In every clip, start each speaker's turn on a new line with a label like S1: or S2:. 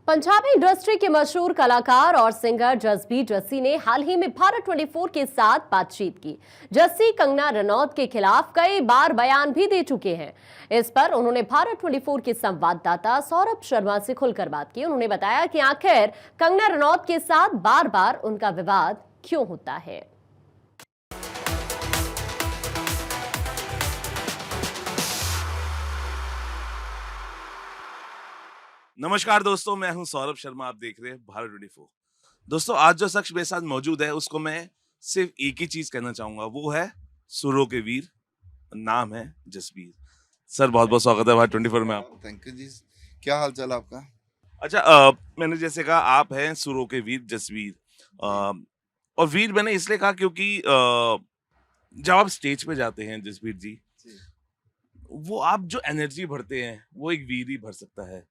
S1: Punjabi industry के मशहूर कलाकार और सिंगर जसबीर जस्सी ने हाल ही में भारत 24 के साथ बातचीत की। जस्सी कंगना रनौत के खिलाफ कई बार बयान भी दे चुके हैं। इस पर उन्होंने भारत 24 के संवाददाता सौरभ शर्मा से खुलकर बात की। उन्होंने बताया कि आखिर कंगना रनौत के साथ बार बार उनका विवाद क्यों होता है।
S2: नमस्कार दोस्तों, मैं हूं सौरभ शर्मा। आप देख रहे हैं भारत 24। दोस्तों, आज जो शख्स मेरे साथ मौजूद है उसको मैं सिर्फ एक ही चीज कहना चाहूंगा, वो है सुरों के वीर। नाम है जसबीर। सर, बहुत बहुत स्वागत है भारत 24 में आपको।
S3: थैंक यू जी। क्या हाल चाल आपका?
S2: अच्छा, मैंने जैसे कहा आप हैं सुरों के वीर जसबीर।
S3: जी।
S2: और वीर मैंने इसलिए कहा क्योंकि जब आप स्टेज पे जाते हैं जसबीर जी,
S3: जी।
S2: वो आप जो एनर्जी भरते हैं वो एक वीर ही भर सकता है।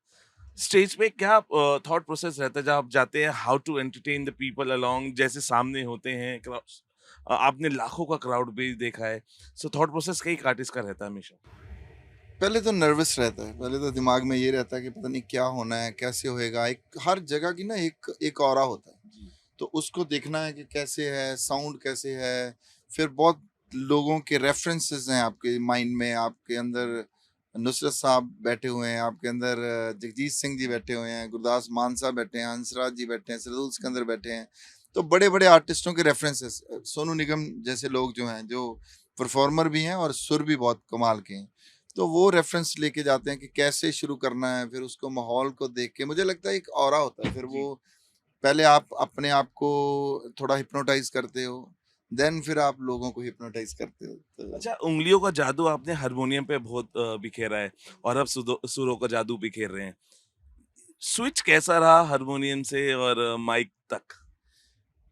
S2: स्टेज पे क्या थॉट प्रोसेस रहता है जब आप जाते हैं, how to entertain the people along, जैसे सामने होते हैं आपने लाखों का क्राउड भी देखा है। सो थॉट प्रोसेस कई आर्टिस्ट का रहता है हमेशा।
S3: पहले तो नर्वस रहता है, पहले तो दिमाग में ये रहता है कि पता नहीं क्या होना है, कैसे होएगा। एक हर जगह की ना एक ऑरा होता है,
S2: जी।
S3: तो उसको देखना है कि कैसे है, साउंड कैसे है। फिर बहुत लोगों के रेफरेंसेस हैं आपके माइंड में, आपके अंदर नुसरत साहब बैठे हुए हैं, आपके अंदर जगजीत सिंह जी बैठे हुए हैं, गुरदास मान साहब बैठे हैं, हंसराज जी बैठे हैं, सरदुल सिकंदर बैठे हैं। तो बड़े बड़े आर्टिस्टों के रेफरेंसेस, सोनू निगम जैसे लोग जो हैं, जो परफॉर्मर भी हैं और सुर भी बहुत कमाल के हैं, तो वो रेफरेंस लेके जाते हैं कि कैसे शुरू करना है। फिर उसको माहौल को देख के मुझे लगता है एक ऑरा होता है। फिर
S2: जी।
S3: वो पहले आप अपने आप को थोड़ा हिप्नोटाइज करते हो, देन फिर आप लोगों को हिप्नोटाइज करते हो। तो
S2: अच्छा, उंगलियों का जादू आपने हारमोनियम पे बहुत बिखेरा है और अब सुरों का जादू बिखेर रहे हैं। स्विच कैसा रहा हारमोनियम से और माइक तक?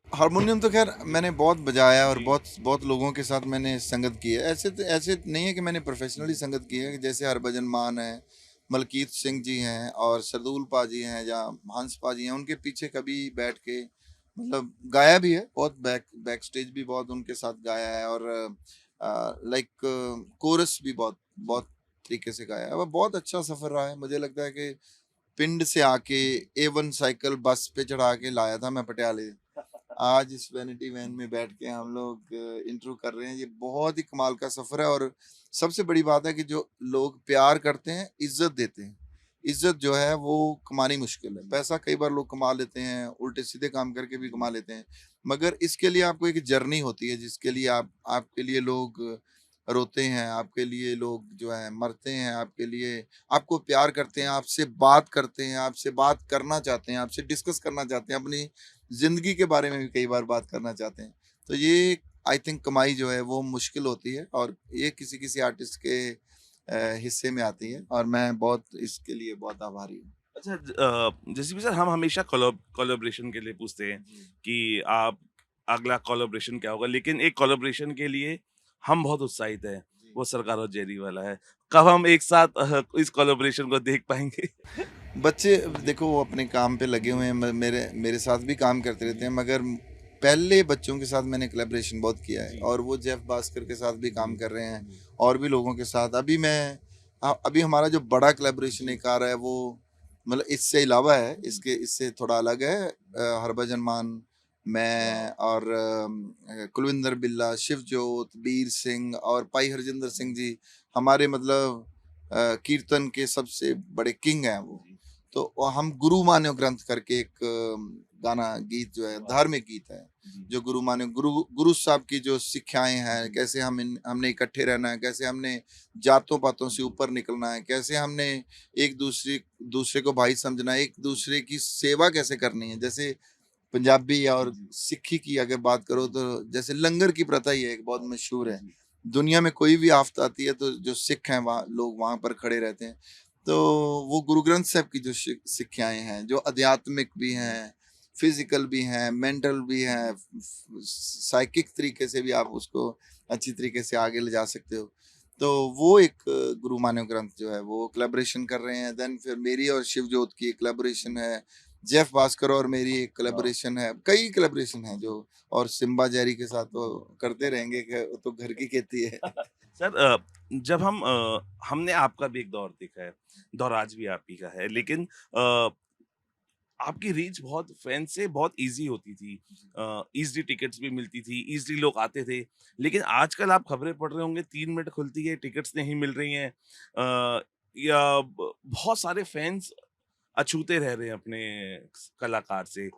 S3: हारमोनियम तो खैर मैंने बहुत बजाया और
S2: जी।
S3: बहुत बहुत लोगों के साथ मैंने संगत की है। ऐसे नहीं है कि मैंने प्रोफेशनली संगत की है। जैसे हरभजन मान है, मलकीत सिंह जी हैं और सरदूल पाजी हैं या हंस पाजी हैं, उनके पीछे कभी बैठ के मतलब गाया भी है। बहुत बैक स्टेज भी बहुत उनके साथ गाया है, और लाइक कोरस भी बहुत बहुत तरीके से गाया है। वह बहुत अच्छा सफर रहा है। मुझे लगता है कि पिंड से आके A1 साइकिल बस पे चढ़ा के लाया था मैं पटियाले। आज इस वैनिटी वैन में बैठ के हम लोग इंटरव्यू कर रहे हैं। ये बहुत ही कमाल का सफर है, और सबसे बड़ी बात है कि जो लोग प्यार करते हैं, इज्जत देते हैं। इज्जत जो है वो कमानी मुश्किल है। पैसा कई बार लोग कमा लेते हैं, उल्टे सीधे काम करके भी कमा लेते हैं, मगर इसके लिए आपको एक जर्नी होती है जिसके लिए आपके लिए लोग रोते हैं, आपके लिए लोग जो है मरते हैं, आपके लिए आपको प्यार करते हैं, आपसे बात करते हैं, आपसे बात करना चाहते हैं, आपसे डिस्कस करना चाहते हैं, अपनी ज़िंदगी के बारे में भी कई बार बात करना चाहते हैं। तो ये आई थिंक कमाई जो है वो मुश्किल होती है, और ये किसी-किसी आर्टिस्ट के हिस्से में आती है, और मैं बहुत इसके लिए बहुत आभारी हूँ।
S2: अच्छा, जैसे भी सर हम हमेशा कोलैबोरेशन के लिए पूछते हैं
S3: जी।
S2: कि आप अगला कोलैबोरेशन क्या होगा, लेकिन एक कोलैबोरेशन के लिए हम बहुत उत्साहित हैं,
S3: जी।
S2: वो सरकार और जेरी वाला है। कब हम एक साथ इस कोलैबोरेशन को देख पाएंगे?
S3: बच्चे देखो वो अपने काम पे लगे हुए हैं, मेरे मेरे साथ भी काम करते रहते हैं, मगर पहले बच्चों के साथ मैंने कोलैबोरेशन बहुत किया है,
S2: जी।
S3: और वो जेफ भास्कर के साथ भी काम कर रहे हैं, और भी लोगों के साथ। अभी हमारा जो बड़ा कोलैबोरेशन एक आ रहा है, वो मतलब इससे अलावा है, इसके इससे थोड़ा अलग है। हरभजन मान, मैं और कुलविंदर बिल्ला, शिवजोत, बीर सिंह और भाई हरजिंदर सिंह जी हमारे मतलब कीर्तन के सबसे बड़े किंग हैं वो। तो हम गुरु मान्यो ग्रंथ करके एक गाना गीत जो है, धार्मिक गीत है, जो गुरु साहब की जो शिक्षाएं हैं, कैसे हमने इकट्ठे रहना है, कैसे हमने जातों पातों से ऊपर निकलना है, कैसे हमने एक दूसरे दूसरे को भाई समझना है, एक दूसरे की सेवा कैसे करनी है। जैसे पंजाबी और सिक्खी की अगर बात करो, तो जैसे लंगर की प्रथा ही है, एक बहुत मशहूर है। दुनिया में कोई भी आफत आती है तो जो सिख हैं वहाँ लोग वहां पर खड़े रहते हैं। तो वो गुरु ग्रंथ साहब की जो शिक्षाएं हैं, जो आध्यात्मिक भी हैं, फिजिकल भी हैं, मेंटल भी हैं, साइकिक तरीके से भी आप उसको अच्छी तरीके से आगे ले जा सकते हो। तो वो एक गुरु मान्य ग्रंथ जो है वो कोलैबोरेशन कर रहे हैं। देन फिर मेरी और शिवजोत की एक कोलैबोरेशन है, जेफ भास्कर और मेरी एक कोलैबोरेशन है, कई कोलैबोरेशन है जो, और सिम्बा जेरी के साथ तो करते रहेंगे, वो तो घर की खेती है।
S2: सर, जब हमने आपका भी एक दौर देखा है, दौर आज भी आप ही का है, लेकिन आपकी रीच बहुत फैन से बहुत ईज़ी होती थी। ईज़िली टिकट्स भी मिलती थी, ईज़िली लोग आते थे। लेकिन आजकल आप खबरें पढ़ रहे होंगे 3 मिनट खुलती है, टिकट्स नहीं मिल रही हैं। या ब बहुत सारे फैन्स अछूते रह रहे हैं अपने कलाकार से।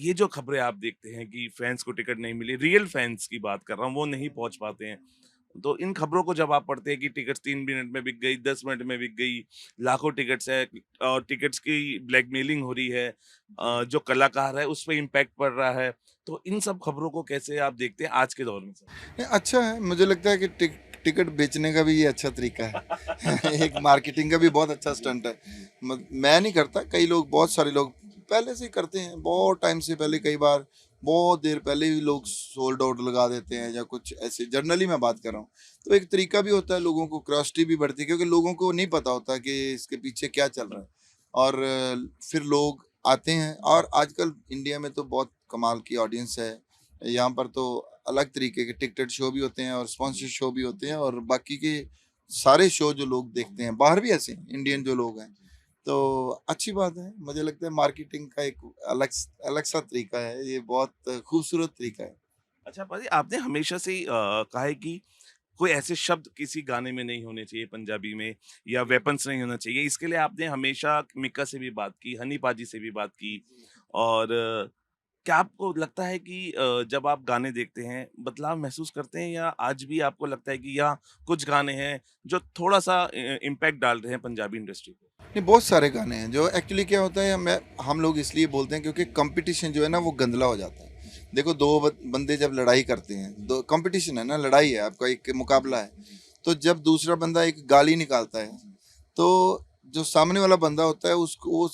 S2: ये जो खबरें आप देखते हैं कि फैन्स को टिकट नहीं मिली, रियल फैन्स की बात कर रहा हूँ, वो नहीं पहुँच पाते हैं। तो इन खबरों को जब आप पढ़ते हैं कि टिकट्स 3 मिनट में बिक गई, 10 मिनट में बिक गई, लाखों टिकट्स है और टिकट्स की ब्लैकमेलिंग हो रही है, जो कलाकार है उस पे इम्पैक्ट पड़ रहा है। तो इन सब खबरों को कैसे आप देखते हैं आज के दौर में सर?
S3: नहीं, अच्छा है, मुझे लगता है कि टिकट बेचने का भी ये अच्छा तरीका है। एक मार्केटिंग का भी बहुत अच्छा स्टंट है। मैं नहीं करता, कई लोग, बहुत सारे लोग पहले से ही करते हैं, बहुत टाइम से पहले, कई बार बहुत देर पहले भी लोग सोल्ड आउट लगा देते हैं या कुछ ऐसे, जनरली मैं बात कर रहा हूँ। तो एक तरीका भी होता है, लोगों को क्यूरियोसिटी भी बढ़ती है, क्योंकि लोगों को नहीं पता होता कि इसके पीछे क्या चल रहा है। और फिर लोग आते हैं, और आजकल इंडिया में तो बहुत कमाल की ऑडियंस है। यहाँ पर तो अलग तरीके के टिकटेड शो भी होते हैं और स्पॉन्सर शो भी होते हैं, और बाकी के सारे शो जो लोग देखते हैं बाहर भी ऐसे हैं, इंडियन जो लोग हैं। तो अच्छी बात है, मुझे लगता है मार्केटिंग का एक अलग अलग सा तरीका है, ये बहुत खूबसूरत तरीका है।
S2: अच्छा पाजी, आपने हमेशा से ही कहा है कि कोई ऐसे शब्द किसी गाने में नहीं होने चाहिए पंजाबी में, या वेपन्स नहीं होना चाहिए। इसके लिए आपने हमेशा मिक्का से भी बात की, हनी पाजी से भी बात की। और क्या आपको लगता है कि जब आप गाने देखते हैं, बदलाव महसूस करते हैं, या आज भी आपको लगता है कि या कुछ गाने हैं जो थोड़ा-सा इम्पैक्ट डाल रहे हैं पंजाबी इंडस्ट्री पे?
S3: नहीं, बहुत सारे गाने हैं जो एक्चुअली क्या होता है, हम लोग इसलिए बोलते हैं क्योंकि कंपटीशन जो है ना वो गंदला हो जाता है। देखो, दो बंदे जब लड़ाई करते हैं, दो कंपटीशन है ना, लड़ाई है, आपका एक मुकाबला है। तो जब दूसरा बंदा एक गाली निकालता है, तो जो सामने वाला बंदा होता है उसको वो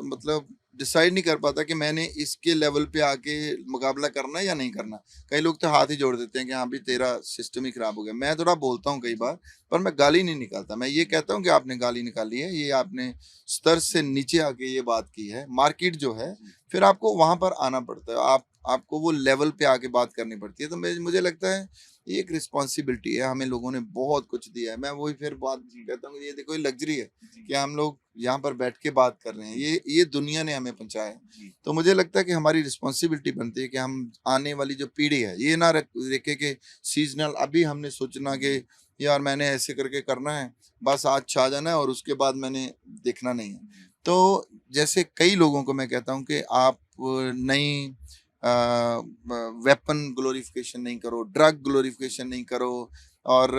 S3: मतलब डिसाइड नहीं कर पाता कि मैंने इसके लेवल पे आके मुकाबला करना है या नहीं करना। कई लोग तो हाथ ही जोड़ देते हैं कि हाँ भी तेरा सिस्टम ही खराब हो गया। मैं थोड़ा बोलता हूँ कई बार, पर मैं गाली नहीं निकालता। मैं ये कहता हूँ कि आपने गाली निकाली है, ये आपने स्तर से नीचे आके ये बात की है। मार्केट जो है, फिर आपको वहां पर आना पड़ता है, आपको वो लेवल पे आके बात करनी पड़ती है। तो मुझे लगता है ये एक रिस्पॉन्सिबिलिटी है, हमें लोगों ने बहुत कुछ दिया है। मैं वही फिर बात कहता हूँ, ये देखो, ये लग्जरी है कि हम लोग यहाँ पर बैठ के बात कर रहे हैं, ये दुनिया ने हमें पहुंचाया है। तो मुझे लगता है कि हमारी रिस्पॉन्सिबिलिटी बनती है कि हम आने वाली जो पीढ़ी है, ये ना देखे कि सीजनल अभी हमने सोचना कि यार मैंने ऐसे करके करना है, बस आज छा जाना है और उसके बाद मैंने देखना नहीं है। तो जैसे कई लोगों को मैं कहता हूँ कि आप नई वेपन ग्लोरिफिकेशन नहीं करो, ड्रग ग्लोरिफिकेशन नहीं करो, और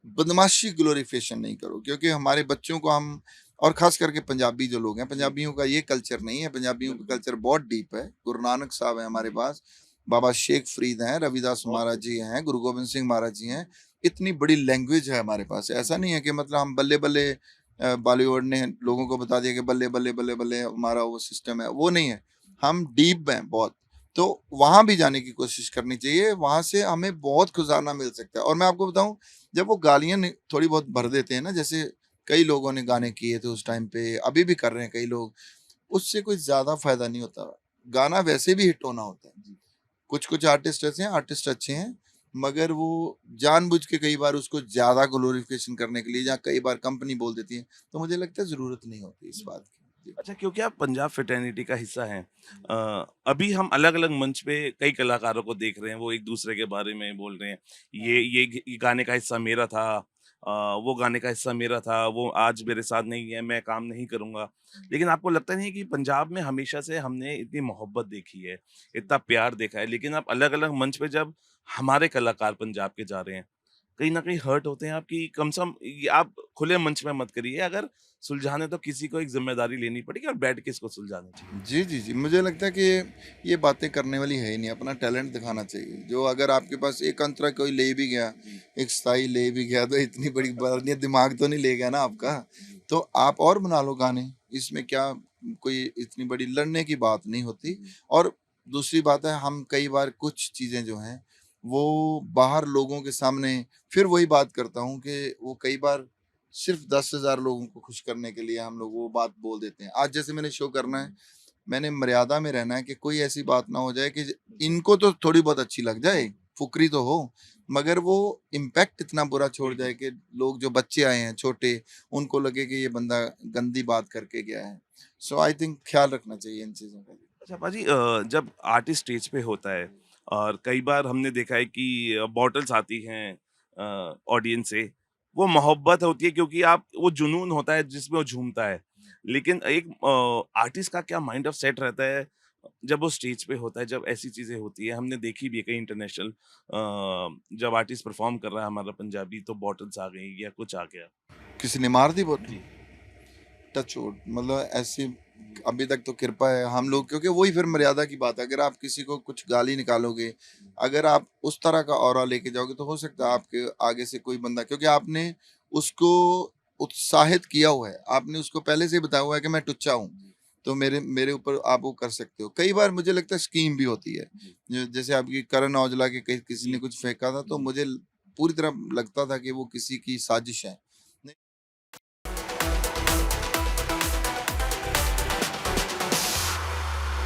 S3: बदमाशी ग्लोरिफिकेशन नहीं करो, क्योंकि हमारे बच्चों को हम, और खास करके पंजाबी जो लोग हैं, पंजाबियों का ये कल्चर नहीं है। पंजाबियों का कल्चर बहुत डीप है। गुरु नानक साहब है हमारे पास, बाबा शेख फरीद हैं, रविदास महाराज जी हैं, गुरु गोबिंद सिंह महाराज जी हैं। इतनी बड़ी लैंग्वेज है हमारे पास। ऐसा नहीं है कि मतलब हम बल्ले बल्ले, बॉलीवुड ने लोगों को बता दिया कि बल्ले बल्ले बल्ले बल्ले हमारा वो सिस्टम है, वो नहीं है। हम डीप हैं बहुत। तो वहां भी जाने की कोशिश करनी चाहिए, वहां से हमें बहुत खजाना मिल सकता है। और मैं आपको बताऊं, जब वो गालियां थोड़ी बहुत भर देते हैं ना, जैसे कई लोगों ने गाने किए थे उस टाइम पे, अभी भी कर रहे हैं कई लोग, उससे कोई ज्यादा फायदा नहीं होता। गाना वैसे भी हिट होना होता है। कुछ कुछ आर्टिस्ट ऐसे हैं, आर्टिस्ट अच्छे हैं, मगर वो जानबूझ के कई बार उसको ज्यादा ग्लोरिफिकेशन करने के लिए, या कई बार कंपनी बोल देती है, तो मुझे लगता है जरूरत नहीं होती इस बात की।
S2: अच्छा, क्योंकि आप पंजाब फ्रेटर्निटी का हिस्सा हैं, अभी हम अलग-अलग मंच पे कई कलाकारों को देख रहे हैं, वो एक-दूसरे के बारे में बोल रहे हैं। ये गाने का हिस्सा मेरा था, वो गाने का हिस्सा मेरा था, वो आज मेरे साथ नहीं है, मैं काम नहीं करूँगा। लेकिन आपको लगता नहीं है कि पंजाब में हमेशा से हमने इतनी मोहब्बत देखी है, इतना प्यार देखा है, लेकिन आप अलग-अलग मंच पे जब हमारे कलाकार पंजाब के जा रहे हैं, कहीं न कहीं हर्ट होते हैं आप कि कम से कम ये आप खुले मंच में मत करिए, अगर सुलझाने तो किसी को एक ज़िम्मेदारी लेनी पड़ेगी और बैठ के इसको सुलझाना चाहिए।
S3: जी, जी, जी। मुझे लगता है कि ये बातें करने वाली है ही नहीं, अपना टैलेंट दिखाना चाहिए। जो अगर आपके पास एक अंतरा कोई ले भी गया, एक स्थाई ले भी गया, तो इतनी बड़ी बात नहीं है, दिमाग तो नहीं ले गया ना आपका। तो आप और बना लो गाने, इसमें क्या कोई इतनी बड़ी लड़ने की बात नहीं होती। और दूसरी बात है, हम कई बार कुछ चीज़ें जो हैं, वो बाहर लोगों के सामने, फिर वही बात करता हूँ कि वो कई बार सिर्फ 10,000 लोगों को खुश करने के लिए हम लोग वो बात बोल देते हैं। आज जैसे मैंने शो करना है, मैंने मर्यादा में रहना है कि कोई ऐसी बात ना हो जाए कि इनको तो थोड़ी बहुत अच्छी लग जाए, फुकरी तो हो, मगर वो इम्पैक्ट इतना बुरा छोड़ जाए कि लोग जो बच्चे आए हैं छोटे, उनको लगे कि ये बंदा गंदी बात करके गया है। सो आई थिंक ख्याल रखना चाहिए इन चीज़ों का।
S2: अच्छा पाजी, जब आर्टिस्ट स्टेज पे होता है और कई बार हमने देखा है कि बॉटल्स आती हैं ऑडियंस से, वो मोहब्बत होती है क्योंकि आप वो जुनून होता है जिसमें वो झूमता है। लेकिन एक आर्टिस्ट का क्या माइंड ऑफ सेट रहता है जब वो स्टेज पे होता है, जब ऐसी चीजें होती है, हमने देखी भी है कई इंटरनेशनल, जब आर्टिस्ट परफॉर्म कर रहा है हमारा पंजाबी तो बॉटल्स आ गई या कुछ आ गया।
S3: किसी ने मार दी बोतल?
S2: जी।
S3: टच वुड, मतलब ऐसी अभी तक तो कृपा है हम लोग, क्योंकि वही फिर मर्यादा की बात है। अगर आप किसी को कुछ गाली निकालोगे, अगर आप उस तरह का ऑरा लेके जाओगे, तो हो सकता है आपके आगे से कोई बंदा, क्योंकि आपने उसको उत्साहित किया हुआ है, आपने उसको पहले से ही बताया हुआ है कि मैं टुच्चा हूँ, तो मेरे मेरे ऊपर आप वो कर सकते हो। कई बार मुझे लगता है स्कीम भी होती है, जैसे आपकी करण औजला के किसी ने कुछ फेंका था, तो मुझे पूरी तरह लगता था कि वो किसी की साजिश है।